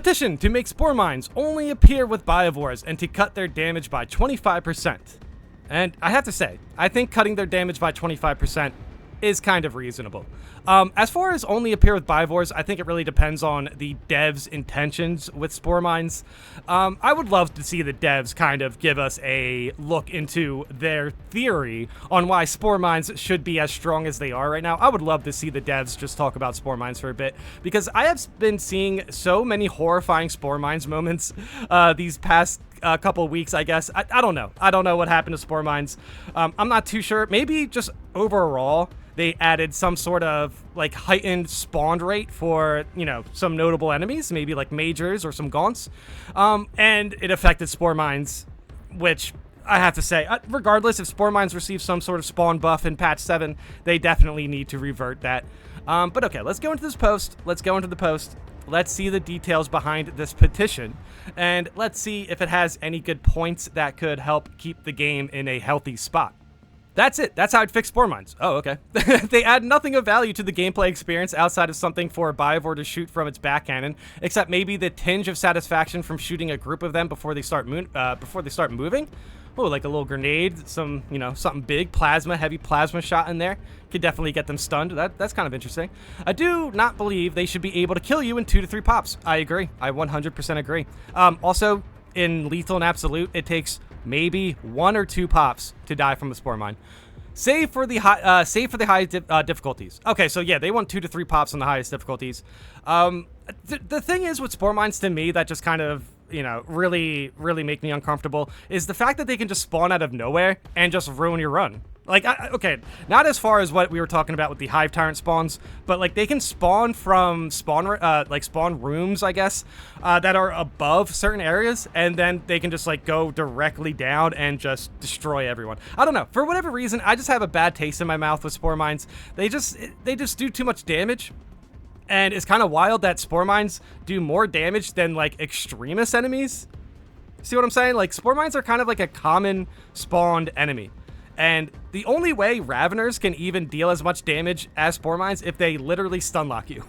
Petition to make spore mines only appear with biovores and to cut their damage by 25%. And I have to say, I think cutting their damage by 25% is kind of reasonable. As far as only appear with biovores, I think it really depends on the devs' intentions with spore mines. I would love to see the devs kind of give us a look into their theory on why spore mines should be as strong as they are right now. I would love to see the devs just talk about spore mines for a bit, because I have been seeing so many horrifying spore mines moments these past couple weeks, I guess. I don't know. I don't know what happened to spore mines. I'm not too sure. Maybe just overall, they added some sort of like heightened spawn rate for, you know, some notable enemies, maybe like majors or some gaunts. And it affected spore mines, which I have to say, regardless, if spore mines receive some sort of spawn buff in patch 7, they definitely need to revert that. But okay, let's go into this post. Let's go into the post. Let's see the details behind this petition, and let's see if it has any good points that could help keep the game in a healthy spot. That's it. That's how I'd fix spore mines. Oh, okay. They add nothing of value to the gameplay experience outside of something for a biovore to shoot from its back cannon, except maybe the tinge of satisfaction from shooting a group of them before they start moving. Oh, like a little grenade, some, you know, something big, heavy plasma shot in there. Could definitely get them stunned. That's kind of interesting. I do not believe they should be able to kill you in 2 to 3 pops. I agree. I 100% agree. Also, in Lethal and Absolute, it takes maybe 1 or 2 pops to die from a spore mine. Save for the high difficulties. Okay, so yeah, they want 2 to 3 pops on the highest difficulties. The thing is with spore mines, to me, that just kind of, you know, really make me uncomfortable, is the fact that they can just spawn out of nowhere and just ruin your run. Like, okay, not as far as what we were talking about with the Hive Tyrant spawns, but like they can spawn from spawn rooms, I guess, that are above certain areas, and then they can just like go directly down and just destroy everyone. I don't know, for whatever reason, I just have a bad taste in my mouth with spore mines. They just do too much damage. And it's kind of wild that spore mines do more damage than like extremist enemies. See what I'm saying? Like, spore mines are kind of like a common spawned enemy. And the only way Raveners can even deal as much damage as spore mines if they literally stun lock you.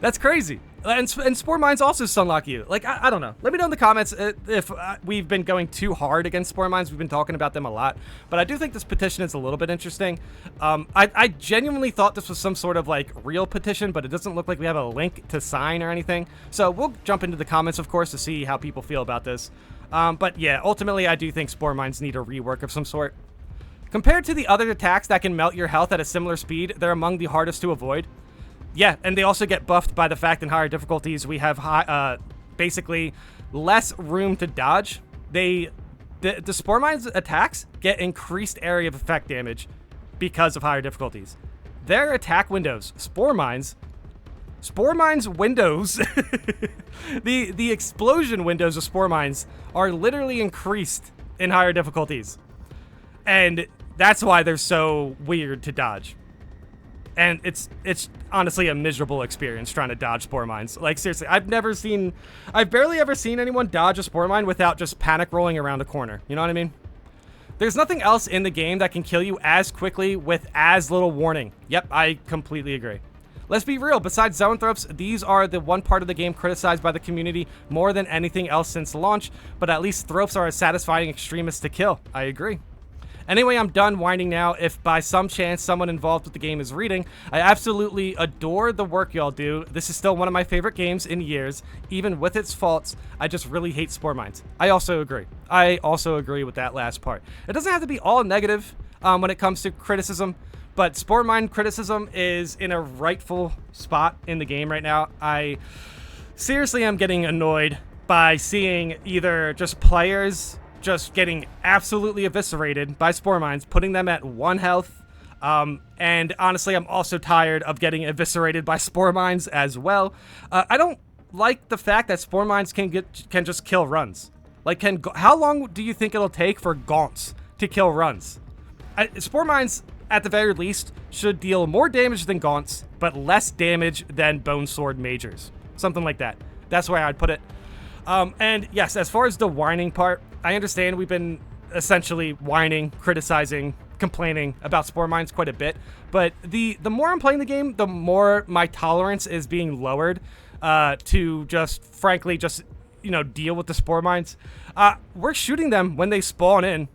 That's crazy. And spore mines also stun lock you. Like, I don't know. Let me know in the comments if we've been going too hard against spore mines. We've been talking about them a lot. But I do think this petition is a little bit interesting. I genuinely thought this was some sort of, like, real petition, but it doesn't look like we have a link to sign or anything. So we'll jump into the comments, of course, to see how people feel about this. But yeah, ultimately, I do think spore mines need a rework of some sort. Compared to the other attacks that can melt your health at a similar speed, they're among the hardest to avoid. Yeah, and they also get buffed by the fact in higher difficulties we have basically less room to dodge. The spore mines attacks get increased area of effect damage because of higher difficulties. Their attack windows, spore mines windows, the explosion windows of spore mines are literally increased in higher difficulties. And that's why they're so weird to dodge. And it's honestly a miserable experience trying to dodge spore mines. Like, seriously, I've barely ever seen anyone dodge a spore mine without just panic rolling around a corner. You know what I mean? There's nothing else in the game that can kill you as quickly with as little warning. Yep, I completely agree. Let's be real, besides zoanthropes, these are the one part of the game criticized by the community more than anything else since launch, but at least thropes are a satisfying extremist to kill. I agree. Anyway, I'm done whining now. If by some chance someone involved with the game is reading, I absolutely adore the work y'all do. This is still one of my favorite games in years. Even with its faults, I just really hate spore mines. I also agree. I also agree with that last part. It doesn't have to be all negative when it comes to criticism, but spore mine criticism is in a rightful spot in the game right now. I seriously am getting annoyed by seeing either just players just getting absolutely eviscerated by spore mines, putting them at 1 health. And honestly, I'm also tired of getting eviscerated by spore mines as well. I don't like the fact that spore mines can just kill runs. Like, how long do you think it'll take for gaunts to kill runs? Spore mines, at the very least, should deal more damage than gaunts, but less damage than bone sword majors. Something like that. That's where I'd put it. And yes, as far as the whining part, I understand we've been essentially whining, criticizing, complaining about spore mines quite a bit, but the more I'm playing the game, the more my tolerance is being lowered. to just, frankly, just, deal with the spore mines. We're shooting them when they spawn in,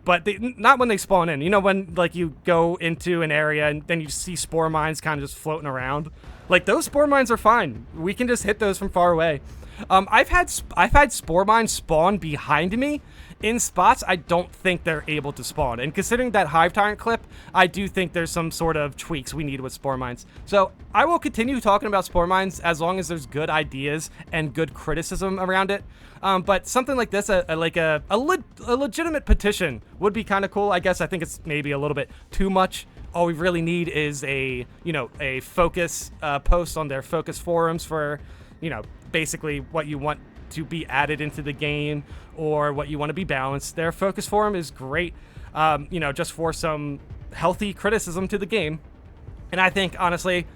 but not when they spawn in. When, like, you go into an area and then you see spore mines kind of just floating around. Like, those spore mines are fine. We can just hit those from far away. I've had spore mines spawn behind me in spots I don't think they're able to spawn. And considering that Hive Tyrant clip, I do think there's some sort of tweaks we need with spore mines. So I will continue talking about spore mines as long as there's good ideas and good criticism around it. But something like this, a legitimate petition would be kind of cool. I guess I think it's maybe a little bit too much. All we really need is a focus post on their focus forums for, basically what you want to be added into the game or what you want to be balanced. Their focus forum is great, just for some healthy criticism to the game. And I think, honestly,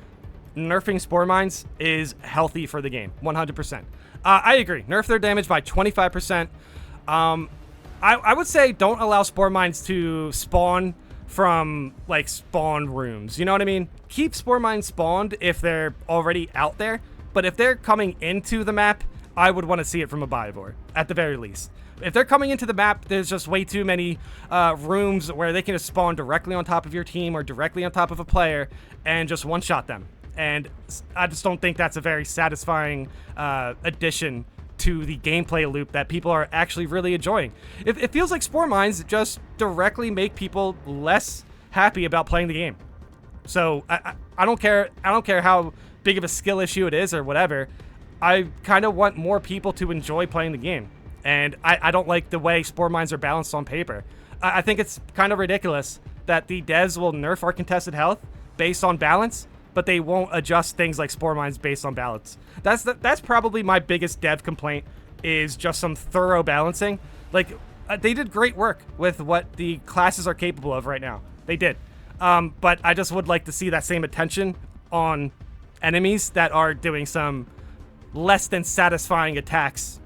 nerfing spore mines is healthy for the game, 100%. I agree. Nerf their damage by 25%. I would say don't allow spore mines to spawn from, like, spawn rooms. You know what I mean? Keep spore mines spawned if they're already out there. But if they're coming into the map, I would want to see it from a Biovore, at the very least. If they're coming into the map, there's just way too many rooms where they can just spawn directly on top of your team or directly on top of a player and just one-shot them. And I just don't think that's a very satisfying addition to the gameplay loop that people are actually really enjoying. It feels like spore mines just directly make people less happy about playing the game. So I don't care how big of a skill issue it is or whatever. I kind of want more people to enjoy playing the game. And I don't like the way spore mines are balanced on paper. I think it's kind of ridiculous that the devs will nerf our contested health based on balance, but they won't adjust things like spore mines based on balance. That's probably my biggest dev complaint, is just some thorough balancing. Like, they did great work with what the classes are capable of right now. They did. But I just would like to see that same attention on enemies that are doing some less than satisfying attacks,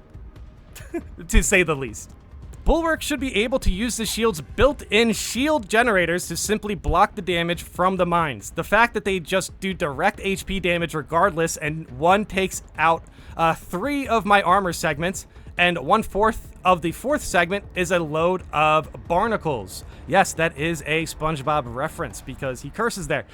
to say the least. Bulwark should be able to use the shield's built-in shield generators to simply block the damage from the mines. The fact that they just do direct HP damage regardless, and one takes out 3 of my armor segments, and 1/4 of the 4th segment is a load of barnacles. Yes, that is a SpongeBob reference because he curses there.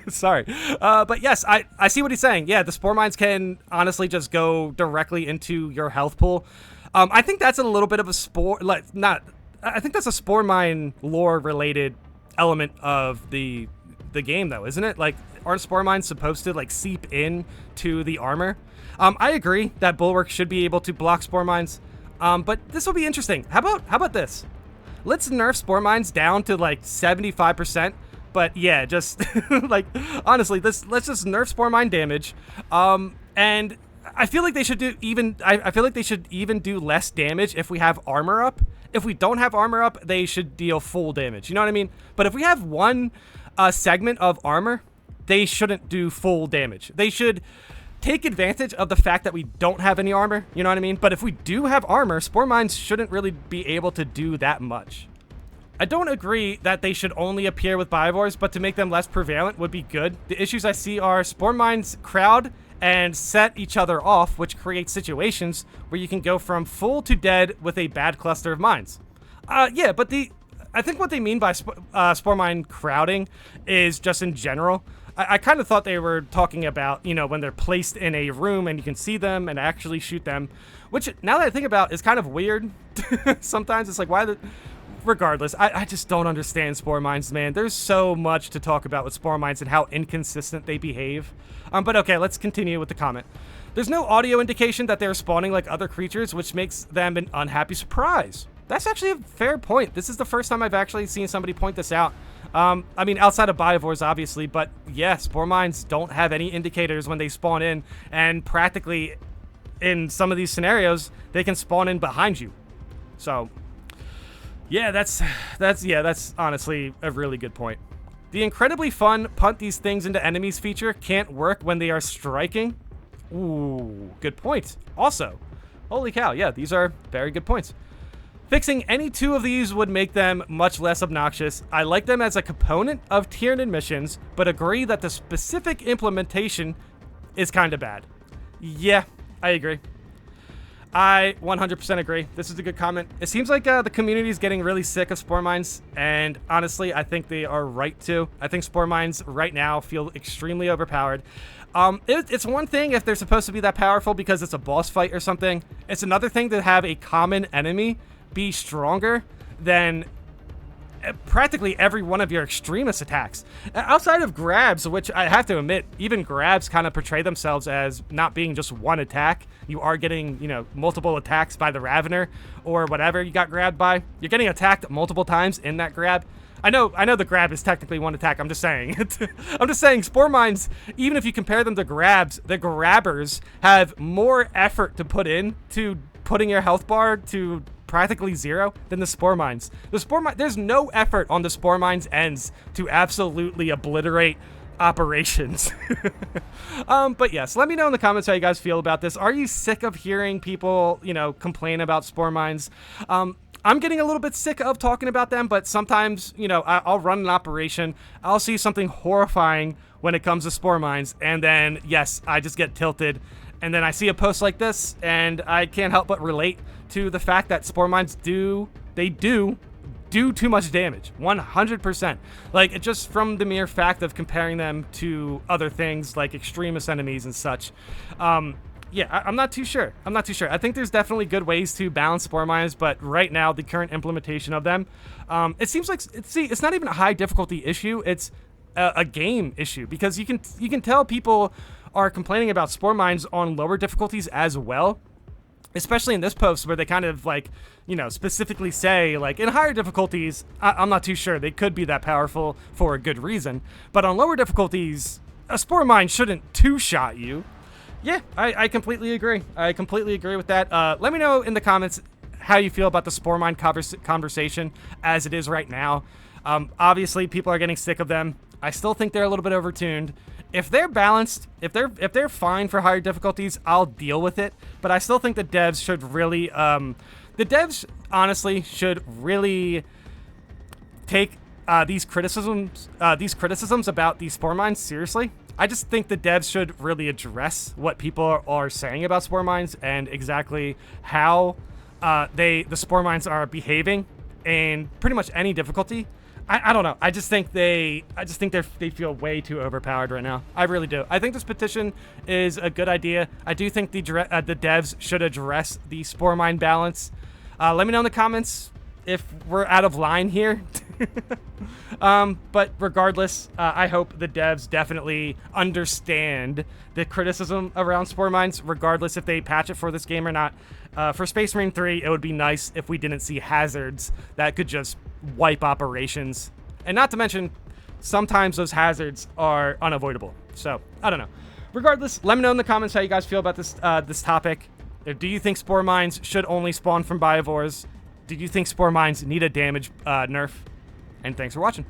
Sorry. But yes, I see what he's saying. Yeah, the spore mines can honestly just go directly into your health pool. I think that's a little bit of a I think that's a spore mine lore related element of the game though, isn't it? Like, aren't spore mines supposed to, like, seep in to the armor? I agree that Bulwark should be able to block spore mines, but this will be interesting. How about this? Let's nerf spore mines down to like 75%, but yeah, just like, honestly, let's just nerf spore mine damage, and I feel like they should do I feel like they should even do less damage if we have armor up. If we don't have armor up, they should deal full damage. You know what I mean? But if we have one segment of armor, they shouldn't do full damage. They should take advantage of the fact that we don't have any armor, you know what I mean? But if we do have armor, spore mines shouldn't really be able to do that much. I don't agree that they should only appear with Biovores, but to make them less prevalent would be good. The issues I see are spore mines crowd and set each other off, which creates situations where you can go from full to dead with a bad cluster of mines. Yeah, but I think what they mean by spore mine crowding is just in general. I kind of thought they were talking about, when they're placed in a room and you can see them and actually shoot them, which, now that I think about, is kind of weird. Sometimes it's like, regardless, I just don't understand spore mines, man. There's so much to talk about with spore mines and how inconsistent they behave. But okay, let's continue with the comment. There's no audio indication that they're spawning like other creatures, which makes them an unhappy surprise. That's actually a fair point. This is the first time I've actually seen somebody point this out. I mean, outside of Biovores, obviously, but yeah, spore mines don't have any indicators when they spawn in, and practically, in some of these scenarios, they can spawn in behind you. So, yeah, that's honestly a really good point. The incredibly fun punt these things into enemies feature can't work when they are striking. Ooh, good point. Also, holy cow, yeah, these are very good points. Fixing any 2 of these would make them much less obnoxious. I like them as a component of Tyranid missions, but agree that the specific implementation is kind of bad. Yeah, I agree. I 100% agree. This is a good comment. It seems like the community is getting really sick of spore mines, and honestly, I think they are right to. I think spore mines right now feel extremely overpowered. It's one thing if they're supposed to be that powerful because it's a boss fight or something. It's another thing to have a common enemy be stronger than practically every one of your extremist attacks. Outside of grabs, which I have to admit, even grabs kind of portray themselves as not being just one attack. You are getting, you know, multiple attacks by the Ravener or whatever you got grabbed by. You're getting attacked multiple times in that grab. I know the grab is technically one attack. I'm just saying. I'm just saying spore mines, even if you compare them to grabs, the grabbers have more effort to put in to putting your health bar to practically zero than the spore mines. The spore mine, there's no effort on the spore mines ends to absolutely obliterate operations. But yes, let me know in the comments how you guys feel about this. Are you sick of hearing people, you know, complain about spore mines? I'm getting a little bit sick of talking about them, but sometimes, you know, I'll run an operation, I'll see something horrifying when it comes to spore mines, and then, yes, I just get tilted, and then I see a post like this, and I can't help but relate to the fact that spore mines do too much damage, 100%. Like, it just from the mere fact of comparing them to other things like extremist enemies and such. Yeah, I'm not too sure. I think there's definitely good ways to balance spore mines, but right now, the current implementation of them, it seems like, it's not even a high difficulty issue, it's a game issue, because you can tell people are complaining about spore mines on lower difficulties as well. Especially in this post where they kind of like, you know, specifically say like in higher difficulties, I'm not too sure they could be that powerful for a good reason. But on lower difficulties, a spore mine shouldn't two-shot you. Yeah, I completely agree. I completely agree with that. Let me know in the comments how you feel about the spore mine conversation as it is right now. Obviously, people are getting sick of them. I still think they're a little bit overtuned. If they're balanced, if they're fine for higher difficulties, I'll deal with it. But I still think the devs should really, the devs honestly should really take these criticisms about these spore mines seriously. I just think the devs should really address what people are saying about spore mines and exactly how the spore mines are behaving in pretty much any difficulty. I don't know. I just think they feel way too overpowered right now. I really do. I think this petition is a good idea. I do think the devs should address the spore mine balance. Let me know in the comments if we're out of line here. But regardless, I hope the devs definitely understand the criticism around spore mines, regardless if they patch it for this game or not. For Space Marine 3, it would be nice if we didn't see hazards that could just wipe operations. And not to mention, sometimes those hazards are unavoidable. So, I don't know. Regardless, let me know in the comments how you guys feel about this topic. Do you think spore mines should only spawn from biovores? Do you think spore mines need a damage nerf? And thanks for watching.